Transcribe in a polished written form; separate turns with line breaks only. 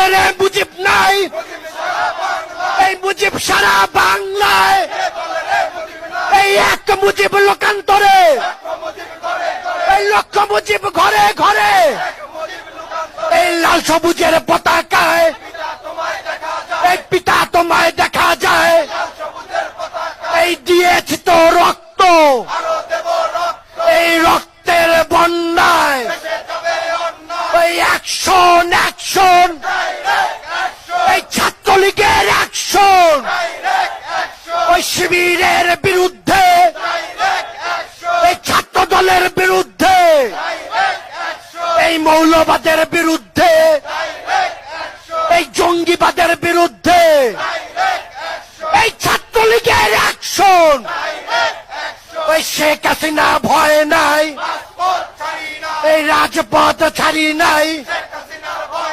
বলে রে মুজিব নাই, এই মুজিব সারা বাংলায়, এই এক মুজিব লোকান্তরে, এই লক্ষ মুজিব ঘরে ঘরে, এই লাল সবুজের পতাকায় এই পিতা তোমায় দেখা যায়। এই দিয়েছি তো রক্ত, এই রক্তের বন্যায় ওই অ্যাকশন অ্যাকশন, এই ছাত্রলীগের অ্যাকশন, ওই শিবিরের বিরুদ্ধে, এই ছাত্র দলের বিরুদ্ধে, এই মৌলবাদের বিরুদ্ধে, এই জঙ্গিবাদের বিরুদ্ধে, এই ছাত্রলীগের অ্যাকশন। ওই শেখ হাসিনা ভয় নাই, এই রাজপথ ছাড়ি নাই।